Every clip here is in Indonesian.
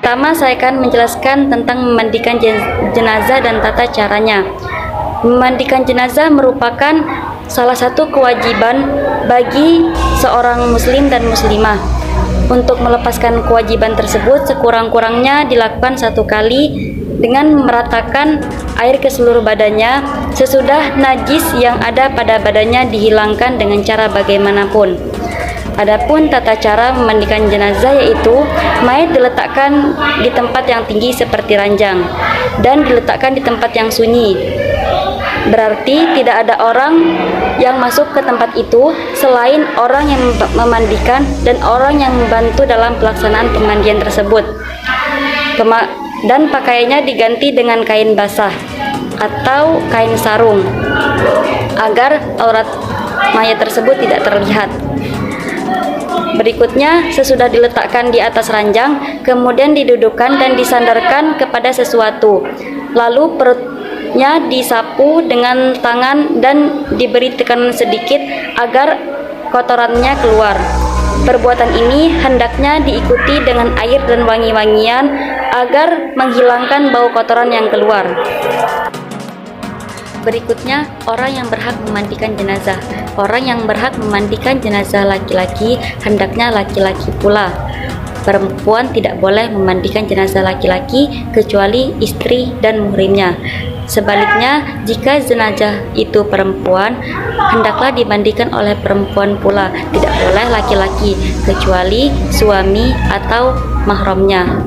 Pertama, saya akan menjelaskan tentang memandikan jenazah dan tata caranya. Memandikan jenazah merupakan salah satu kewajiban bagi seorang muslim dan muslimah. Untuk melepaskan kewajiban tersebut, sekurang-kurangnya dilakukan 1 kali dengan meratakan air ke seluruh badannya sesudah najis yang ada pada badannya dihilangkan dengan cara bagaimanapun. Adapun tata cara memandikan jenazah yaitu mayat diletakkan di tempat yang tinggi seperti ranjang dan diletakkan di tempat yang sunyi. Berarti tidak ada orang yang masuk ke tempat itu selain orang yang memandikan dan orang yang membantu dalam pelaksanaan pemandian tersebut. Dan pakaiannya diganti dengan kain basah atau kain sarung agar aurat mayat tersebut tidak terlihat. Berikutnya, sesudah diletakkan di atas ranjang, kemudian didudukkan dan disandarkan kepada sesuatu. Lalu perutnya disapu dengan tangan dan diberi tekanan sedikit agar kotorannya keluar. Perbuatan ini hendaknya diikuti dengan air dan wangi-wangian agar menghilangkan bau kotoran yang keluar. Berikutnya, orang yang berhak memandikan jenazah. Orang yang berhak memandikan jenazah laki-laki hendaknya laki-laki pula. Perempuan tidak boleh memandikan jenazah laki-laki kecuali istri dan muhrimnya. Sebaliknya, jika jenazah itu perempuan, hendaklah dimandikan oleh perempuan pula, tidak boleh laki-laki kecuali suami atau mahramnya.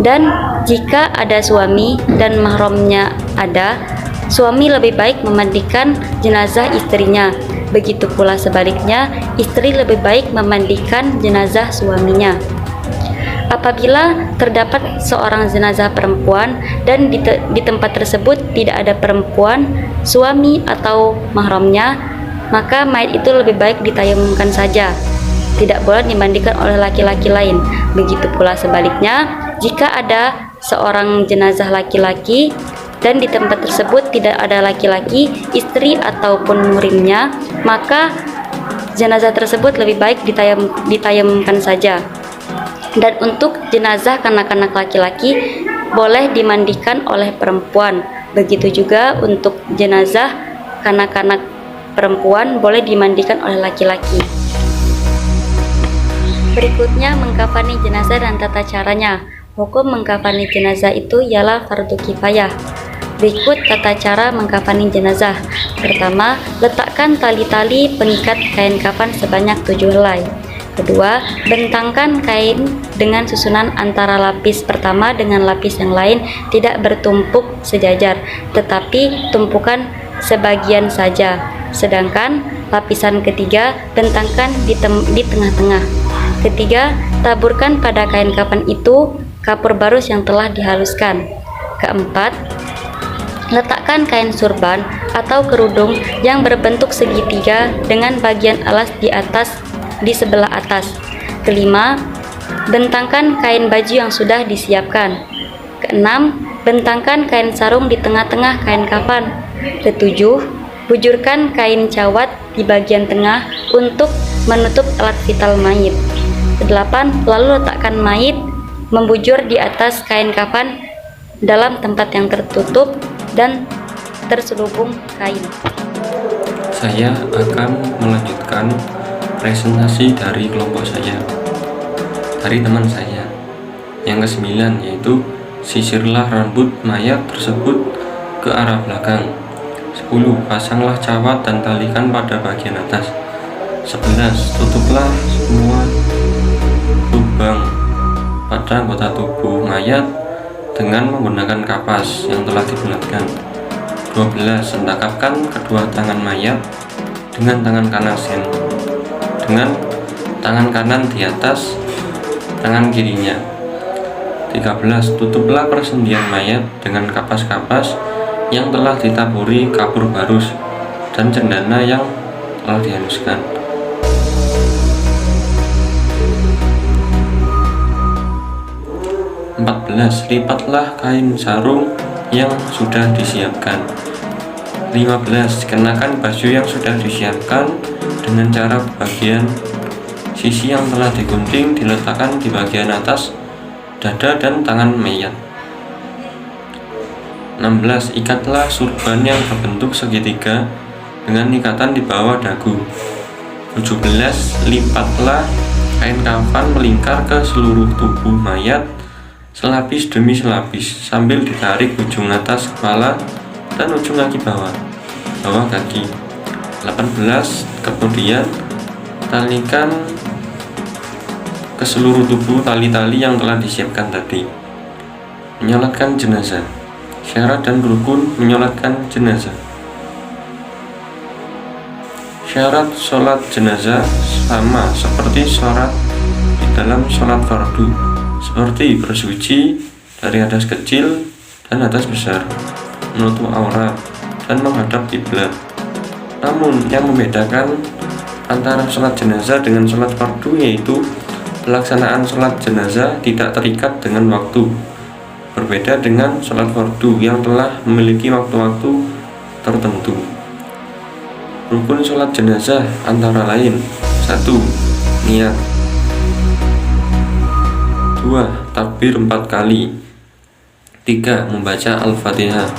Dan jika ada suami dan mahramnya ada, suami lebih baik memandikan jenazah istrinya. Begitu pula sebaliknya, istri lebih baik memandikan jenazah suaminya. Apabila terdapat seorang jenazah perempuan dan di tempat tersebut tidak ada perempuan, suami atau mahramnya, maka mayat itu lebih baik ditayamumkan saja. Tidak boleh dimandikan oleh laki-laki lain. Begitu pula sebaliknya, jika ada seorang jenazah laki-laki dan di tempat tersebut tidak ada laki-laki, istri ataupun muhrimnya, maka jenazah tersebut lebih baik ditayamumkan saja. Dan untuk jenazah kanak-kanak laki-laki boleh dimandikan oleh perempuan. Begitu juga untuk jenazah kanak-kanak perempuan boleh dimandikan oleh laki-laki. Berikutnya, mengkafani jenazah dan tata caranya. Hukum mengkafani jenazah itu ialah fardu kifayah. Berikut tata cara mengkafani jenazah. Pertama, letakkan tali-tali pengikat kain kafan sebanyak 7 helai. Kedua, bentangkan kain dengan susunan antara lapis pertama dengan lapis yang lain tidak bertumpuk sejajar, tetapi tumpukan sebagian saja. Sedangkan lapisan ketiga bentangkan di tengah-tengah. Ketiga, taburkan pada kain kafan itu kapur barus yang telah dihaluskan. Keempat, letakkan kain surban atau kerudung yang berbentuk segitiga dengan bagian alas di sebelah atas. Kelima, bentangkan kain baju yang sudah disiapkan. Keenam, bentangkan kain sarung di tengah-tengah kain kafan. Ketujuh, bujurkan kain cawat di bagian tengah untuk menutup alat vital mayit. Kedelapan, lalu letakkan mayit membujur di atas kain kafan dalam tempat yang tertutup dan terselubung kain. Saya akan melanjutkan presentasi dari kelompok saya, dari teman saya. Yang ke-9 yaitu sisirlah rambut mayat tersebut ke arah belakang. 10. Pasanglah cawat dan talikan pada bagian atas. 11. Tutuplah semua lubang pada anggota tubuh mayat dengan menggunakan kapas yang telah dibulatkan. 12. Sentakapkan kedua tangan mayat dengan tangan kanan di atas tangan kirinya. 13. Tutuplah persendian mayat dengan kapas-kapas yang telah ditaburi kapur barus dan cendana yang telah dihaluskan. 14. Lipatlah kain sarung yang sudah disiapkan. 15. Kenakan baju yang sudah disiapkan dengan cara bagian sisi yang telah digunting diletakkan di bagian atas dada dan tangan mayat. 16. Ikatlah surban yang berbentuk segitiga dengan ikatan di bawah dagu. 17. Lipatlah kain kafan melingkar ke seluruh tubuh mayat selapis demi selapis sambil ditarik ujung atas kepala dan ujung kaki bawah kaki. 18. Kemudian talikan ke seluruh tubuh tali-tali yang telah disiapkan tadi. Menyolatkan jenazah. Syarat dan rukun menyolatkan jenazah. Syarat sholat jenazah sama seperti syarat di dalam sholat fardu, seperti bersuci dari hadas kecil dan hadas besar, menutup aurat, dan menghadap kiblat. Namun yang membedakan antara sholat jenazah dengan sholat fardu yaitu pelaksanaan sholat jenazah tidak terikat dengan waktu, berbeda dengan sholat fardu yang telah memiliki waktu-waktu tertentu. Rukun sholat jenazah antara lain: 1. Niat. 2. Takbir 4 kali. 3. Membaca Al-Fatihah.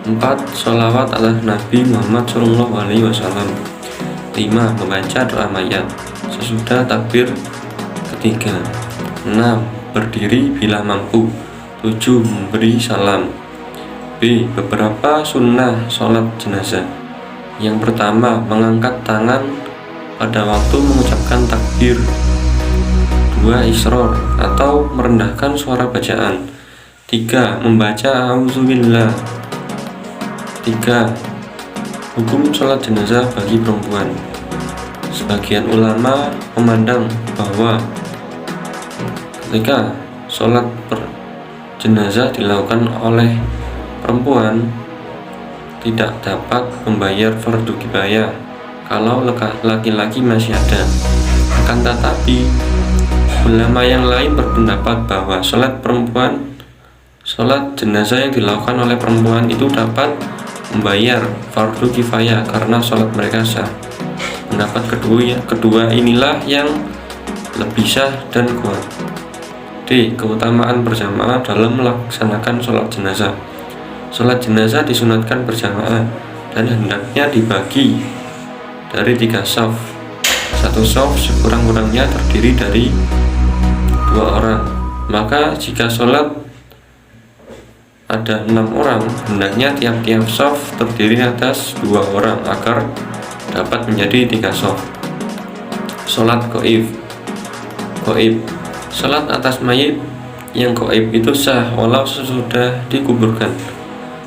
4. Sholawat atas Nabi Muhammad SAW. 5. Membaca doa mayat sesudah takbir ketiga. 6. Berdiri bila mampu. 7. Memberi salam. B. Beberapa sunnah sholat jenazah. Yang pertama, mengangkat tangan pada waktu mengucapkan takbir. 2. Isror atau merendahkan suara bacaan. 3. Membaca auzubillah. 3. Hukum sholat jenazah bagi perempuan. Sebagian ulama memandang bahwa ketika sholat jenazah dilakukan oleh perempuan tidak dapat membayar fardu kifayah kalau laki-laki masih ada. Akan tetapi ulama yang lain berpendapat bahwa sholat jenazah yang dilakukan oleh perempuan itu dapat membayar fardu kifayah karena sholat mereka sah. Pendapat kedua inilah yang lebih sah dan kuat. D. Keutamaan berjamaah dalam melaksanakan sholat jenazah. Sholat jenazah disunatkan berjamaah dan hendaknya dibagi dari 3 shaf. 1 shaf sekurang-kurangnya terdiri dari 2 orang. Maka jika sholat ada 6 orang, hendaknya tiap-tiap shaf terdiri atas 2 orang agar dapat menjadi 3 shaf. Sholat gaib. Sholat atas mayit yang gaib itu sah walau sesudah dikuburkan.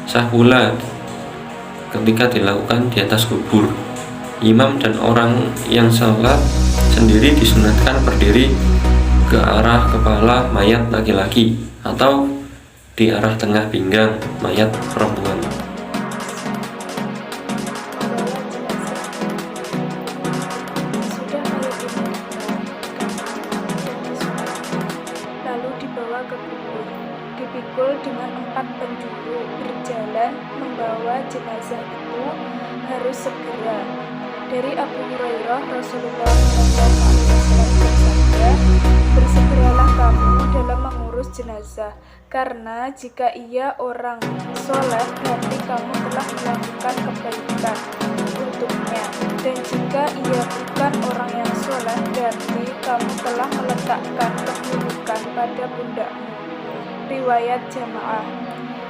Sah pula ketika dilakukan di atas kubur. Imam dan orang yang sholat sendiri disunatkan berdiri ke arah kepala mayat laki-laki atau di arah tengah pinggang mayat perempuan. Lalu dibawa ke kubur, dipikul dengan 4 penjuru, berjalan membawa jenazah itu harus segera. Dari Abu Hurairah, Rasulullah SAW bersabda, bersegeralah kamu dalam mengurus jenazah, karena jika ia orang soleh, berarti kamu telah melakukan kebaikan untuknya, dan jika ia bukan orang yang soleh, berarti kamu telah meletakkan keburukan pada pundakmu. Riwayat jamaah.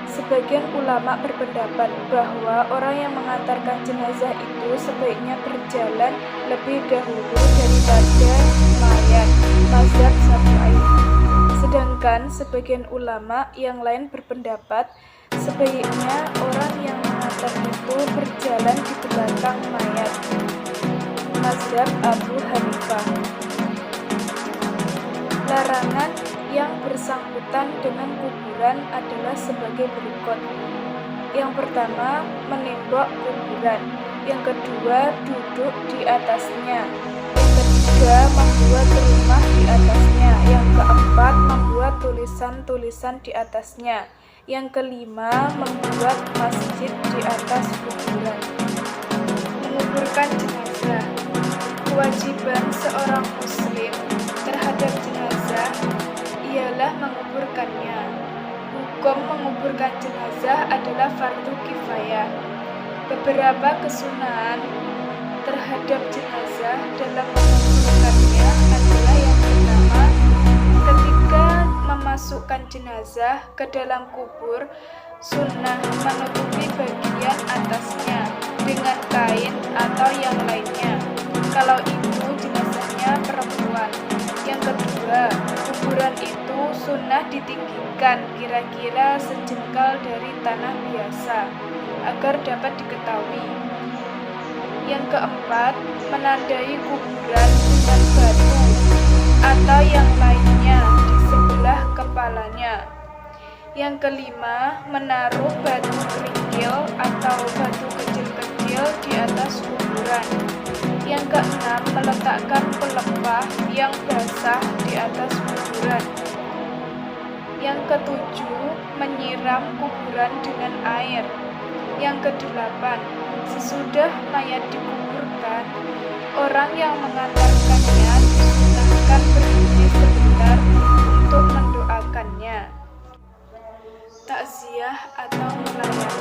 Sebagian ulama berpendapat bahwa orang yang mengantarkan jenazah itu sebaiknya berjalan lebih dahulu daripada mayat, mazhab Syafi'i. Sedangkan sebagian ulama yang lain berpendapat sebaiknya orang yang mengantar itu berjalan di belakang mayat, mazhab Abu Hanifah. Larangan yang bersangkutan dengan kuburan adalah sebagai berikut. Yang pertama, menembok kuburan. Yang kedua, duduk di atasnya. Yang ketiga, membuat rumah di atasnya. Yang keempat, membuat tulisan-tulisan di atasnya. Yang kelima, membuat masjid di atas kuburan. Menguburkan jenazah. Kewajiban seorang muslim terhadap jenazah ialah menguburkannya. Hukum menguburkan jenazah adalah fardu kifayah. Beberapa kesunahan terhadap jenazah dalam menguburkannya adalah yang pertama, ketika memasukkan jenazah ke dalam kubur, sunnah menutupi bagian atasnya dengan kain atau yang lainnya kalau itu jenazahnya perempuan. Yang kedua, kuburan itu sunnah ditinggikan kira-kira sejengkal dari tanah biasa agar dapat diketahui. Yang keempat, menandai kuburan dengan batu atau yang lainnya di sebelah kepalanya. Yang kelima, menaruh batu kerikil atau batu kecil-kecil di atas kuburan. Yang keenam, meletakkan pelepah yang basah di atas kuburan. Yang ketujuh, menyiram kuburan dengan air. Yang kedelapan, sesudah mayat dikuburkan, orang yang mengantarkannya disunahkan berhenti sebentar untuk mendoakannya. Takziah atau melayat.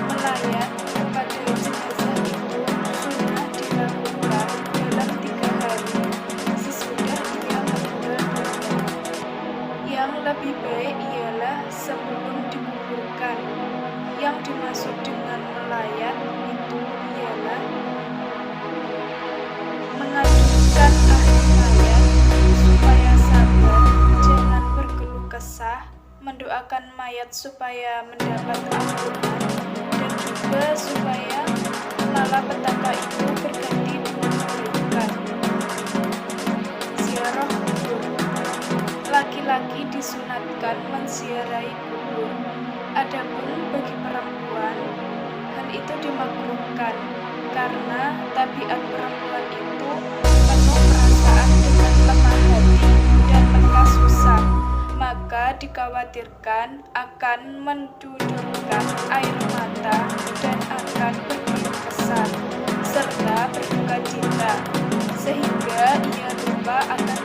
Melayat kepada jenazah itu sunnah dilakukan dalam 3 hari sesudah ia meninggal dunia. Yang lebih baik ialah sebelum dikuburkan. Yang dimaksud dengan melayat itu ialah mengajukan ahli mayat supaya sabar, jangan berkeluh kesah, mendoakan mayat supaya mendapat ampunan, dan juga supaya malapetaka itu berganti dengan kebaikan. Ziarah kubur. Laki-laki disunatkan menziarahi kubur. Adapun bagi perempuan, hal itu dimakruhkan karena tabiat perempuan itu penuh perasaan dengan lemah hati dan lekas susah, maka dikhawatirkan akan mendudurkan air mata dan akan berkeluh kesah serta berduka cita, sehingga ia lupa akan